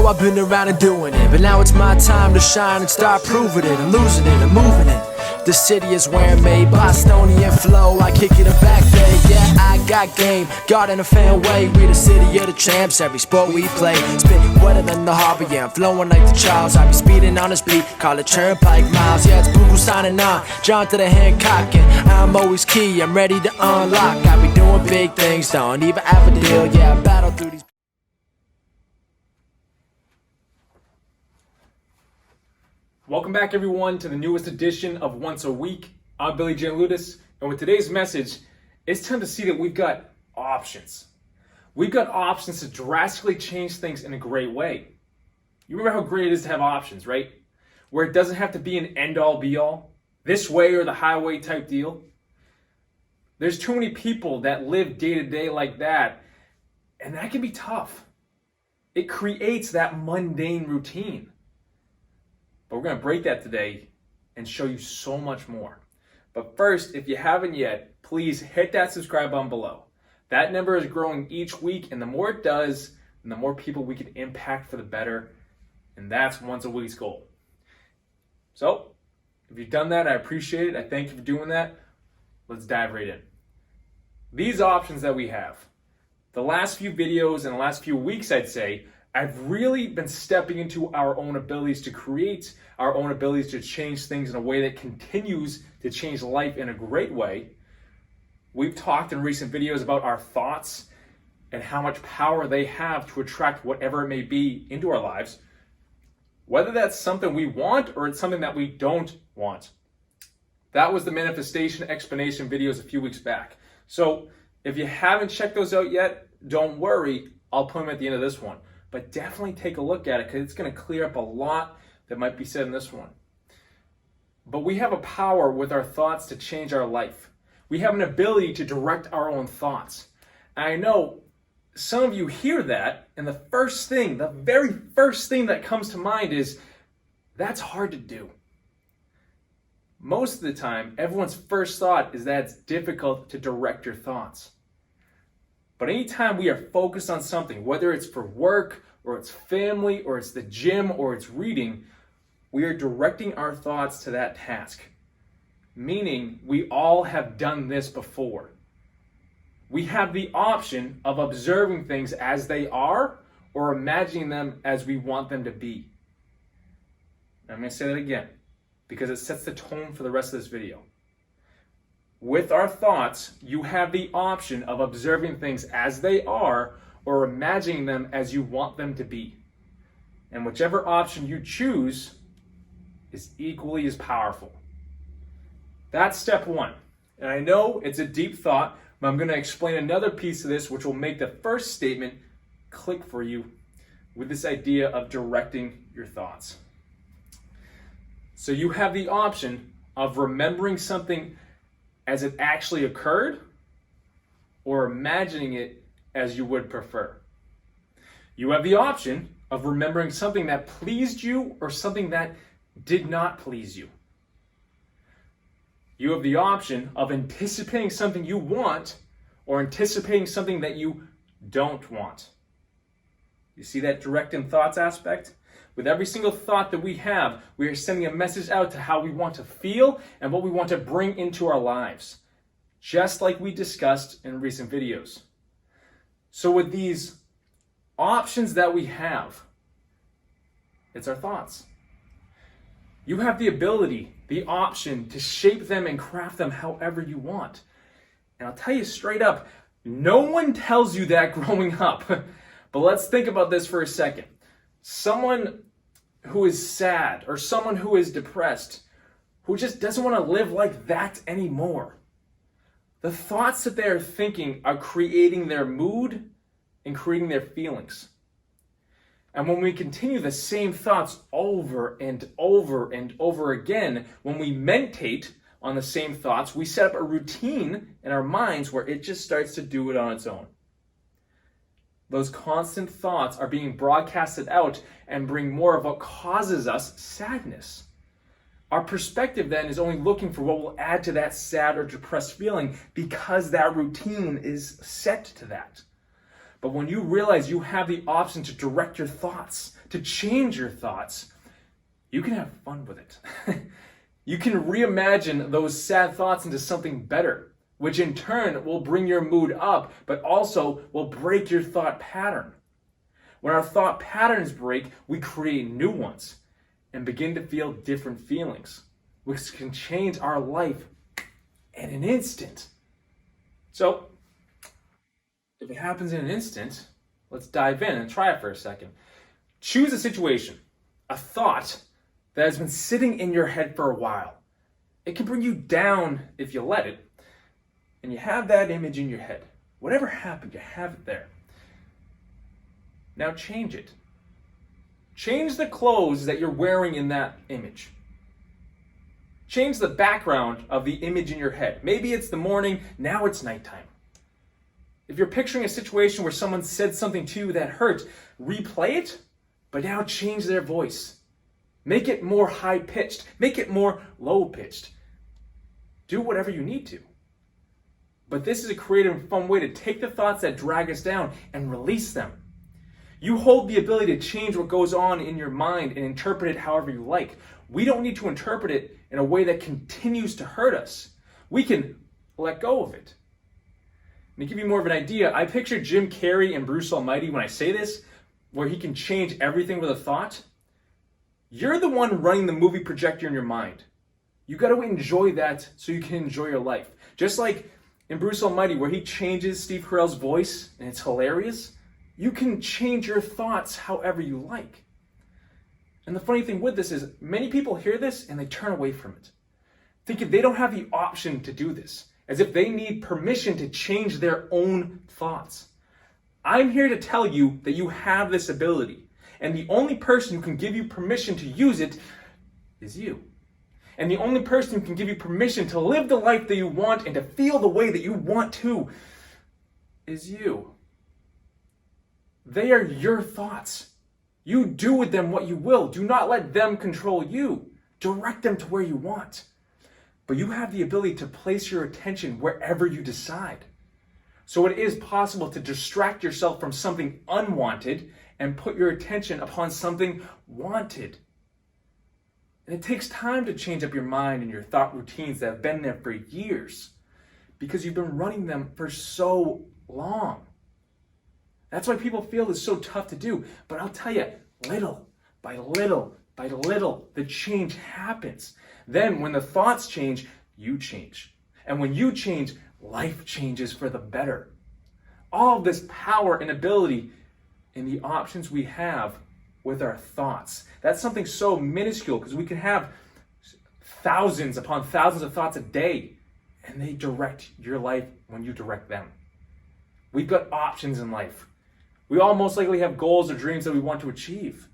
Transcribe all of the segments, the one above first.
I've been around and doing it, but now it's my time to shine and start proving it. I'm losing it, I'm moving it. The city is where I'm made, Bostonian flow, I kick it in back bay. Yeah, I got game, God in a fan way. We the city of the champs, every sport we play. Spit wetter than the harbor, yeah, I'm flowing like the Charles. I be speeding on this beat, call it turnpike miles. Yeah, it's Boo signing on, John to the Hancock, and I'm always key, I'm ready to unlock. I be doing big things, don't even have a deal. Yeah, I battle through these. Welcome back, everyone, to the newest edition of Once a Week. I'm Billy Giannouloudis, and with today's message, it's time to see that we've got options. We've got options to drastically change things in a great way. You remember how great it is to have options, right? Where it doesn't have to be an end-all, be-all, this way or the highway type deal. There's too many people that live day-to-day like that, and that can be tough. It creates that mundane routine. But we're going to break that today and show you so much more. But first, if you haven't yet, please hit that subscribe button below. That number is growing each week, and the more it does, the more people we can impact for the better. And that's Once a Week's goal. So, if you've done that, I appreciate it. I thank you for doing that. Let's dive right in. These options that we have, the last few videos and the last few weeks, I'd say, I've really been stepping into our own abilities to create, our own abilities to change things in a way that continues to change life in a great way. We've talked in recent videos about our thoughts and how much power they have to attract whatever it may be into our lives, whether that's something we want or it's something that we don't want. That was the manifestation explanation videos a few weeks back. So if you haven't checked those out yet, don't worry, I'll put them at the end of this one. But definitely take a look at it because it's going to clear up a lot that might be said in this one. But we have a power with our thoughts to change our life. We have an ability to direct our own thoughts. And I know some of you hear that, and the very first thing that comes to mind is, that's hard to do. Most of the time, everyone's first thought is that it's difficult to direct your thoughts. But anytime we are focused on something, whether it's for work, or it's family, or it's the gym, or it's reading, we are directing our thoughts to that task. Meaning, we all have done this before. We have the option of observing things as they are, or imagining them as we want them to be. I'm going to say that again, because it sets the tone for the rest of this video. With our thoughts, you have the option of observing things as they are or imagining them as you want them to be. And whichever option you choose is equally as powerful. That's step one. And I know it's a deep thought, but I'm going to explain another piece of this which will make the first statement click for you with this idea of directing your thoughts. So you have the option of remembering something as it actually occurred, or imagining it as you would prefer. You have the option of remembering something that pleased you or something that did not please you. You have the option of anticipating something you want or anticipating something that you don't want. You see that directing thoughts aspect? With every single thought that we are sending a message out to how we want to feel and what we want to bring into our lives, just like we discussed in recent videos. So with these options that we have, it's our thoughts. You have the ability, the option to shape them and craft them however you want. And I'll tell you straight up, no one tells you that growing up. But let's think about this for a second. Someone who is sad or someone who is depressed, who just doesn't want to live like that anymore. The thoughts that they're thinking are creating their mood and creating their feelings. And when we continue the same thoughts over and over and over again, when we meditate on the same thoughts, we set up a routine in our minds where it just starts to do it on its own. Those constant thoughts are being broadcasted out and bring more of what causes us sadness. Our perspective then is only looking for what will add to that sad or depressed feeling because that routine is set to that. But when you realize you have the option to direct your thoughts, to change your thoughts, you can have fun with it. You can reimagine those sad thoughts into something better, which in turn will bring your mood up, but also will break your thought pattern. When our thought patterns break, we create new ones and begin to feel different feelings, which can change our life in an instant. So, if it happens in an instant, let's dive in and try it for a second. Choose a situation, a thought that has been sitting in your head for a while. It can bring you down if you let it, and you have that image in your head. Whatever happened, you have it there. Now change it. Change the clothes that you're wearing in that image. Change the background of the image in your head. Maybe it's the morning, now it's nighttime. If you're picturing a situation where someone said something to you that hurt, replay it, but now change their voice. Make it more high-pitched. Make it more low-pitched. Do whatever you need to. But this is a creative and fun way to take the thoughts that drag us down and release them. You hold the ability to change what goes on in your mind and interpret it however you like. We don't need to interpret it in a way that continues to hurt us. We can let go of it. And to give you more of an idea, I picture Jim Carrey and Bruce Almighty when I say this, where he can change everything with a thought. You're the one running the movie projector in your mind. You got to enjoy that so you can enjoy your life. Just like in Bruce Almighty, where he changes Steve Carell's voice and it's hilarious, you can change your thoughts however you like. And the funny thing with this is many people hear this and they turn away from it, thinking they don't have the option to do this, as if they need permission to change their own thoughts. I'm here to tell you that you have this ability, and the only person who can give you permission to use it is you. And the only person who can give you permission to live the life that you want and to feel the way that you want to is you. They are your thoughts. You do with them what you will. Do not let them control you. Direct them to where you want. But you have the ability to place your attention wherever you decide. So it is possible to distract yourself from something unwanted and put your attention upon something wanted. And it takes time to change up your mind and your thought routines that have been there for years because you've been running them for so long. That's why people feel it's so tough to do. But I'll tell you, little by little by little, the change happens. Then when the thoughts change, you change. And when you change, life changes for the better. All of this power and ability in the options we have with our thoughts. That's something so minuscule because we can have thousands upon thousands of thoughts a day, and they direct your life when you direct them. We've got options in life. We all most likely have goals or dreams that we want to achieve.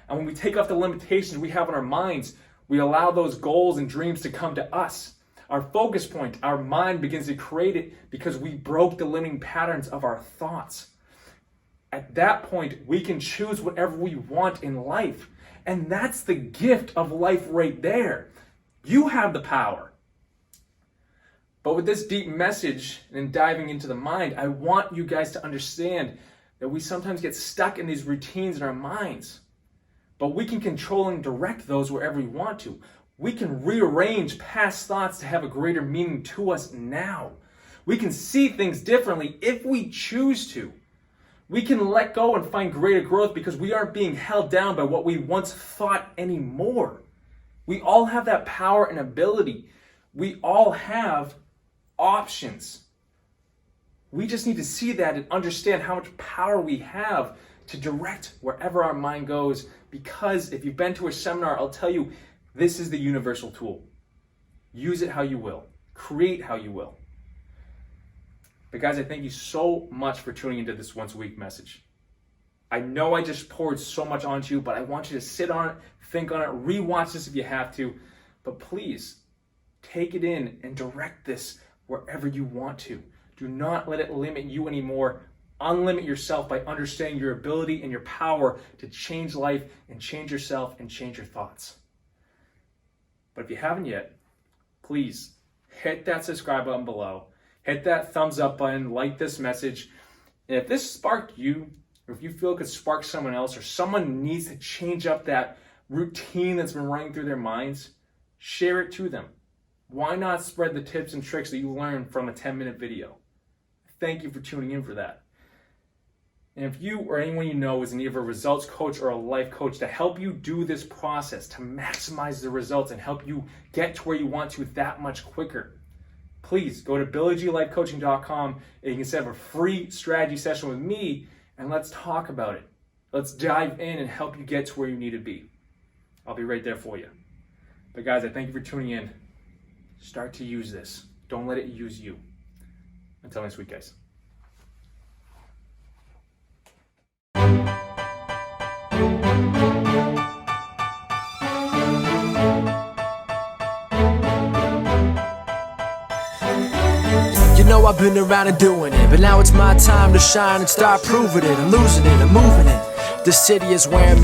And when we take off the limitations we have in our minds, we allow those goals and dreams to come to us. Our focus point, our mind begins to create it because we broke the limiting patterns of our thoughts. At that point, we can choose whatever we want in life. And that's the gift of life right there. You have the power. But with this deep message and diving into the mind, I want you guys to understand that we sometimes get stuck in these routines in our minds. But we can control and direct those wherever we want to. We can rearrange past thoughts to have a greater meaning to us now. We can see things differently if we choose to. We can let go and find greater growth because we aren't being held down by what we once thought anymore. We all have that power and ability. We all have options. We just need to see that and understand how much power we have to direct wherever our mind goes, because if you've been to a seminar, I'll tell you, this is the universal tool. Use it how you will. Create how you will. But guys, I thank you so much for tuning into this once a week message. I know I just poured so much onto you, but I want you to sit on it, think on it, rewatch this if you have to. But please, take it in and direct this wherever you want to. Do not let it limit you anymore. Unlimit yourself by understanding your ability and your power to change life and change yourself and change your thoughts. But if you haven't yet, please hit that subscribe button below. Hit that thumbs up button, like this message. And if this sparked you or if you feel it could spark someone else, or someone needs to change up that routine that's been running through their minds, share it to them. Why not spread the tips and tricks that you learned from a 10-minute video? Thank you for tuning in for that. And if you or anyone you know is in either a results coach or a life coach to help you do this process, to maximize the results and help you get to where you want to that much quicker, please go to BillyGLifeCoaching.com and you can set up a free strategy session with me and let's talk about it. Let's dive in and help you get to where you need to be. I'll be right there for you. But guys, I thank you for tuning in. Start to use this. Don't let it use you. Until next week, guys. You know I've been around and doing it, but now it's my time to shine and start proving it. I'm losing it, I'm moving it. The city is where I'm